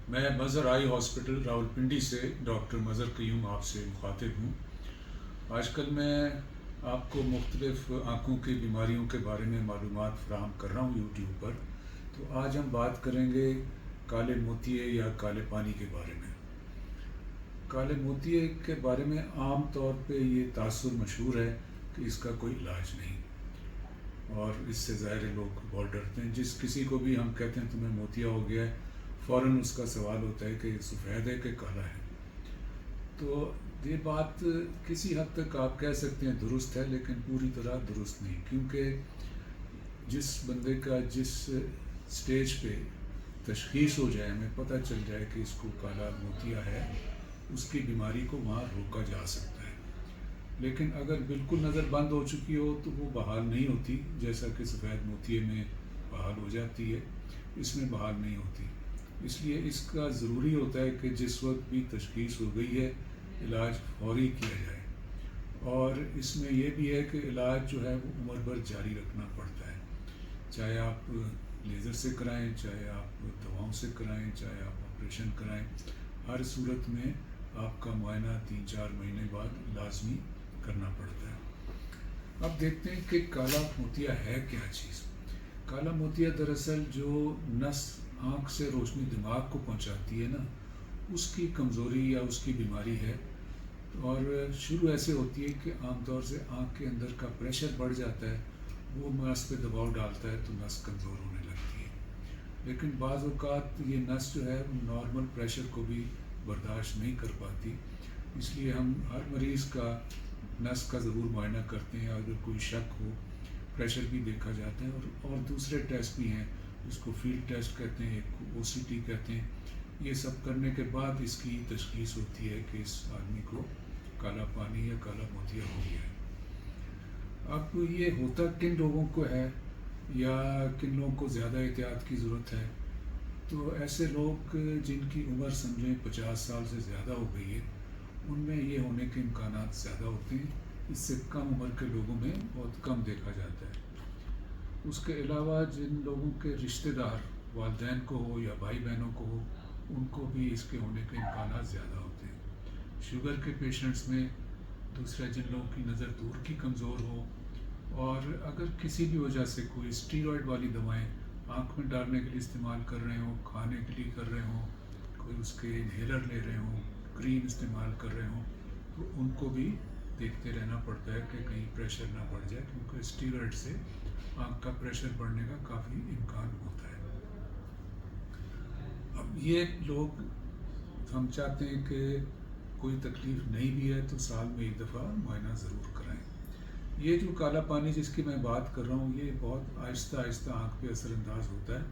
میں مظہر آئی ہاسپٹل راولپنڈی سے ڈاکٹر مظہر قیوم آپ سے مخاطب ہوں۔ آج کل میں آپ کو مختلف آنکھوں کی بیماریوں کے بارے میں معلومات فراہم کر رہا ہوں یوٹیوب پر۔ تو آج ہم بات کریں گے کالے موتیے یا کالے پانی کے بارے میں۔ کالے موتیے کے بارے میں عام طور پہ یہ تاثر مشہور ہے کہ اس کا کوئی علاج نہیں، اور اس سے ظاہر لوگ بہت ڈرتے ہیں۔ جس کسی کو بھی ہم کہتے ہیں تمہیں موتیا ہو گیا ہے، فوراً اس کا سوال ہوتا ہے کہ سفید ہے کہ کالا ہے۔ تو یہ بات کسی حد تک آپ کہہ سکتے ہیں درست ہے، لیکن پوری طرح درست نہیں، کیونکہ جس بندے کا جس سٹیج پہ تشخیص ہو جائے، ہمیں پتہ چل جائے کہ اس کو کالا موتیا ہے، اس کی بیماری کو وہاں روکا جا سکتا ہے۔ لیکن اگر بالکل نظر بند ہو چکی ہو تو وہ بحال نہیں ہوتی، جیسا کہ سفید موتیے میں بحال ہو جاتی ہے، اس میں بحال نہیں ہوتی۔ اس لیے اس کا ضروری ہوتا ہے کہ جس وقت بھی تشخیص ہو گئی ہے علاج فوری کیا جائے، اور اس میں یہ بھی ہے کہ علاج جو ہے وہ عمر بھر جاری رکھنا پڑتا ہے، چاہے آپ لیزر سے کرائیں، چاہے آپ دواؤں سے کرائیں، چاہے آپ آپریشن کرائیں، ہر صورت میں آپ کا معائنہ 3-4 مہینے بعد لازمی کرنا پڑتا ہے۔ اب دیکھتے ہیں کہ کالا موتیا ہے کیا چیز۔ کالا موتیا دراصل جو نس آنکھ سے روشنی دماغ کو پہنچاتی ہے نا، اس کی کمزوری یا اس کی بیماری ہے، اور شروع ایسے ہوتی ہے کہ عام طور سے آنکھ کے اندر کا پریشر بڑھ جاتا ہے، وہ نس پہ دباؤ ڈالتا ہے تو نس کمزور ہونے لگتی ہے۔ لیکن بعض اوقات یہ نس جو ہے نارمل پریشر کو بھی برداشت نہیں کر پاتی، اس لیے ہم ہر مریض کا نس کا ضرور معائنہ کرتے ہیں۔ اگر کوئی شک ہو، پریشر بھی دیکھا جاتا ہے، اور دوسرے ٹیسٹ بھی ہیں، اس کو فیلڈ ٹیسٹ کہتے ہیں، ایک OCT کہتے ہیں۔ یہ سب کرنے کے بعد اس کی تشخیص ہوتی ہے کہ اس آدمی کو کالا پانی یا کالا موتیا ہو گیا ہے۔ اب یہ ہوتا کن لوگوں کو ہے یا کن لوگوں کو زیادہ احتیاط کی ضرورت ہے؟ تو ایسے لوگ جن کی عمر سمجھیں 50 سال سے زیادہ ہو گئی ہے، ان میں یہ ہونے کے امکانات زیادہ ہوتے ہیں۔ اس سے کم عمر کے لوگوں میں بہت کم دیکھا جاتا ہے۔ اس کے علاوہ جن لوگوں کے رشتہ دار والدین کو ہو یا بھائی بہنوں کو ہو، ان کو بھی اس کے ہونے کے امکانات زیادہ ہوتے ہیں۔ شوگر کے پیشنٹس میں، دوسرا جن لوگوں کی نظر دور کی کمزور ہو، اور اگر کسی بھی وجہ سے کوئی اسٹیرائڈ والی دوائیں آنکھ میں ڈالنے کے لیے استعمال کر رہے ہوں، کھانے کے لیے کر رہے ہوں، کوئی اس کے انہیلر لے رہے ہوں، کریم استعمال کر رہے ہوں، تو ان کو بھی دیکھتے رہنا پڑتا ہے کہ کہیں پریشر نہ بڑھ جائے، کیونکہ اسٹیرائڈ سے آنکھ کا پریشر بڑھنے کا کافی امکان ہوتا ہے۔ اب یہ لوگ، ہم چاہتے ہیں کہ کوئی تکلیف نہیں بھی ہے تو سال میں ایک دفعہ معائنہ ضرور کرائیں۔ یہ جو کالا پانی جس کی میں بات کر رہا ہوں، یہ بہت آہستہ آہستہ آنکھ پہ اثر انداز ہوتا ہے،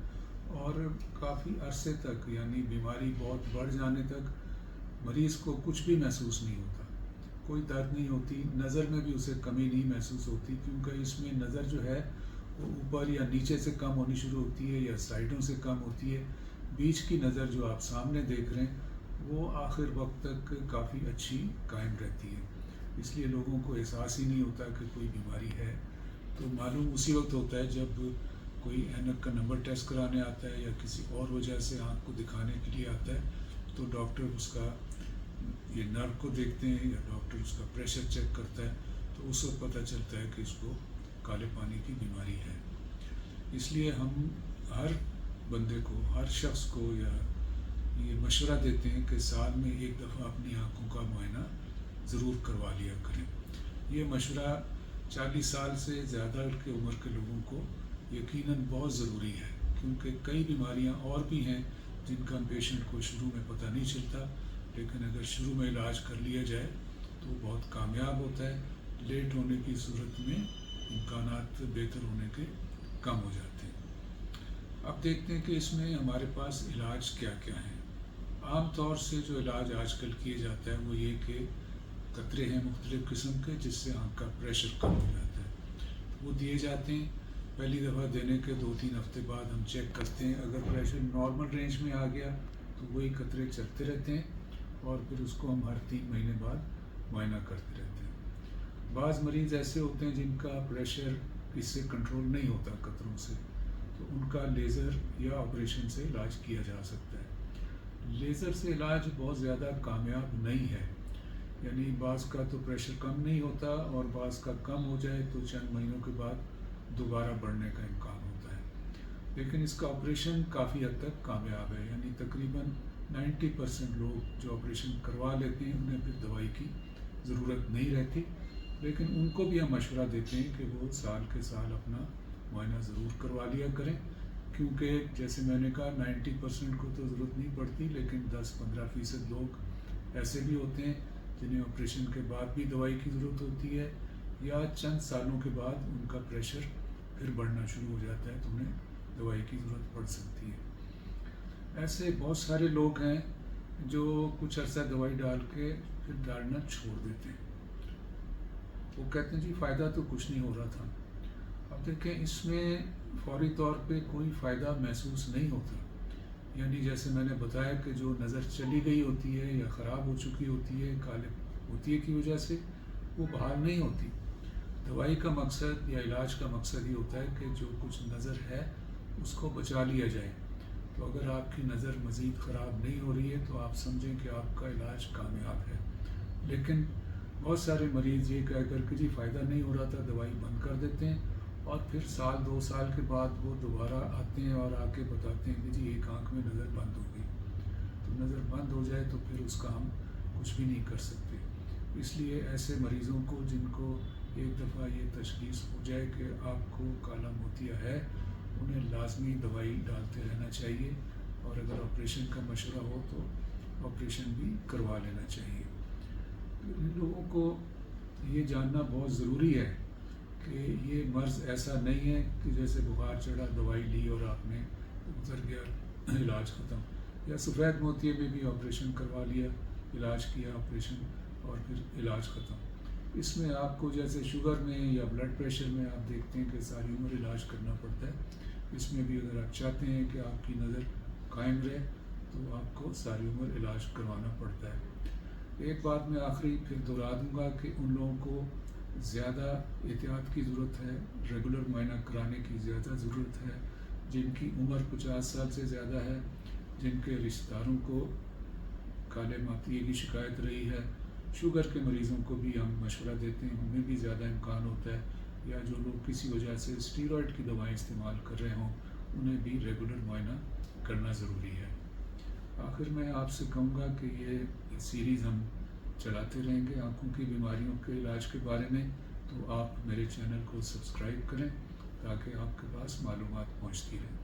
اور کافی عرصے تک، یعنی بیماری بہت بڑھ جانے تک مریض کو کچھ بھی محسوس نہیں ہوتا، کوئی درد نہیں ہوتی، نظر میں بھی اسے کمی نہیں محسوس ہوتی، کیونکہ اس میں نظر جو ہے وہ اوپر یا نیچے سے کم ہونی شروع ہوتی ہے یا سائڈوں سے کم ہوتی ہے۔ بیچ کی نظر جو آپ سامنے دیکھ رہے ہیں وہ آخر وقت تک کافی اچھی قائم رہتی ہے، اس لیے لوگوں کو احساس ہی نہیں ہوتا کہ کوئی بیماری ہے۔ تو معلوم اسی وقت ہوتا ہے جب کوئی اینک کا نمبر ٹیسٹ کرانے آتا ہے یا کسی اور وجہ سے آنکھ کو دکھانے کے لیے آتا ہے، تو ڈاکٹر اس کا یہ نرو کو دیکھتے ہیں یا ڈاکٹر اس کا پریشر چیک کرتا ہے، تو اس وقت پتہ چلتا ہے کہ اس کو کالے پانی کی بیماری ہے۔ اس لیے ہم ہر بندے کو، ہر شخص کو یہ مشورہ دیتے ہیں کہ سال میں ایک دفعہ اپنی آنکھوں کا معائنہ ضرور کروا لیا کریں۔ یہ مشورہ 40 سال سے زیادہ کی عمر کے لوگوں کو یقیناً بہت ضروری ہے، کیونکہ کئی بیماریاں اور بھی ہیں جن کا پیشنٹ کو شروع میں پتہ نہیں چلتا، لیکن اگر شروع میں علاج کر لیا جائے تو وہ بہت کامیاب ہوتا ہے۔ لیٹ ہونے کی صورت میں امکانات بہتر ہونے کے کم ہو جاتے ہیں۔ اب دیکھتے ہیں کہ اس میں ہمارے پاس علاج کیا کیا ہیں۔ عام طور سے جو علاج آج کل کیا جاتا ہے وہ یہ کہ قطرے ہیں مختلف قسم کے، جس سے آنکھ کا پریشر کم ہو جاتا ہے، وہ دیے جاتے ہیں۔ پہلی دفعہ دینے کے 2-3 ہفتے بعد ہم چیک کرتے ہیں، اگر پریشر نارمل رینج میں آ گیا تو وہی قطرے چلتے رہتے ہیں، اور پھر اس کو ہم ہر 3 مہینے بعد معائنہ کرتے رہتے ہیں۔ بعض مریض ایسے ہوتے ہیں جن کا پریشر اس سے کنٹرول نہیں ہوتا قطروں سے، تو ان کا لیزر یا آپریشن سے علاج کیا جا سکتا ہے۔ لیزر سے علاج بہت زیادہ کامیاب نہیں ہے، یعنی بعض کا تو پریشر کم نہیں ہوتا اور بعض کا کم ہو جائے تو چند مہینوں کے بعد دوبارہ بڑھنے کا امکان ہوتا ہے، لیکن اس کا آپریشن کافی حد تک کامیاب ہے، یعنی تقریباً 90% لوگ جو آپریشن کروا لیتے ہیں انہیں پھر دوائی کی ضرورت نہیں رہتی، لیکن ان کو بھی ہم مشورہ دیتے ہیں کہ وہ سال کے سال اپنا معائنہ ضرور کروا لیا کریں، کیونکہ جیسے میں نے کہا 90% کو تو ضرورت نہیں پڑتی، لیکن 10-15% لوگ ایسے بھی ہوتے ہیں جنہیں آپریشن کے بعد بھی دوائی کی ضرورت ہوتی ہے، یا چند سالوں کے بعد ان کا پریشر پھر بڑھنا شروع ہو جاتا ہے تو انہیں دوائی کی ضرورت پڑ سکتی ہے۔ ایسے بہت سارے لوگ ہیں جو کچھ عرصہ دوائی ڈال کے پھر ڈالنا چھوڑ دیتے ہیں، وہ کہتے ہیں جی فائدہ تو کچھ نہیں ہو رہا تھا۔ اب دیکھیں اس میں فوری طور پہ کوئی فائدہ محسوس نہیں ہوتا، یعنی جیسے میں نے بتایا کہ جو نظر چلی گئی ہوتی ہے یا خراب ہو چکی ہوتی ہے کالے ہوتی ہے کی وجہ سے، وہ بحال نہیں ہوتی۔ دوائی کا مقصد یا علاج کا مقصد یہ ہوتا ہے کہ جو کچھ نظر ہے اس کو بچا لیا جائے، تو اگر آپ کی نظر مزید خراب نہیں ہو رہی ہے تو آپ سمجھیں کہ آپ کا علاج کامیاب ہے، لیکن بہت سارے مریض یہ کہہ کر کہ جی فائدہ نہیں ہو رہا تھا دوائی بند کر دیتے ہیں، اور پھر 1-2 سال کے بعد وہ دوبارہ آتے ہیں اور آ کے بتاتے ہیں کہ جی ایک آنکھ میں نظر بند ہو گئی۔ تو نظر بند ہو جائے تو پھر اس کا ہم کچھ بھی نہیں کر سکتے، اس لیے ایسے مریضوں کو جن کو ایک دفعہ یہ تشخیص ہو جائے کہ آپ کو کالا موتیا ہے، انہیں لازمی دوائی ڈالتے رہنا چاہیے، اور اگر آپریشن کا مشورہ ہو تو آپریشن بھی کروا لینا چاہیے۔ ان لوگوں کو یہ جاننا بہت ضروری ہے کہ یہ مرض ایسا نہیں ہے کہ جیسے بخار چڑھا دوائی لی اور آپ نے اتر گیا علاج ختم، یا سفید موتیے میں بھی آپریشن کروا لیا، علاج کیا آپریشن اور پھر علاج ختم۔ اس میں آپ کو جیسے شوگر میں یا بلڈ پریشر میں آپ دیکھتے ہیں کہ ساری عمر علاج کرنا پڑتا ہے، اس میں بھی اگر آپ چاہتے ہیں کہ آپ کی نظر قائم رہے تو آپ کو ساری عمر علاج کروانا پڑتا ہے۔ ایک بات میں آخری پھر دہرا دوں گا کہ ان لوگوں کو زیادہ احتیاط کی ضرورت ہے، ریگولر معائنہ کرانے کی زیادہ ضرورت ہے، جن کی عمر 50 سال سے زیادہ ہے، جن کے رشتہ داروں کو کالے موتیے کی شکایت رہی ہے، شوگر کے مریضوں کو بھی ہم مشورہ دیتے ہیں، ان میں بھی زیادہ امکان ہوتا ہے، یا جو لوگ کسی وجہ سے اسٹیرائڈ کی دوائیں استعمال کر رہے ہوں انہیں بھی ریگولر معائنہ کرنا ضروری ہے۔ آخر میں آپ سے کہوں گا کہ یہ سیریز ہم چلاتے رہیں گے آنکھوں کی بیماریوں کے علاج کے بارے میں، تو آپ میرے چینل کو سبسکرائب کریں تاکہ آپ کے پاس معلومات پہنچتی رہیں۔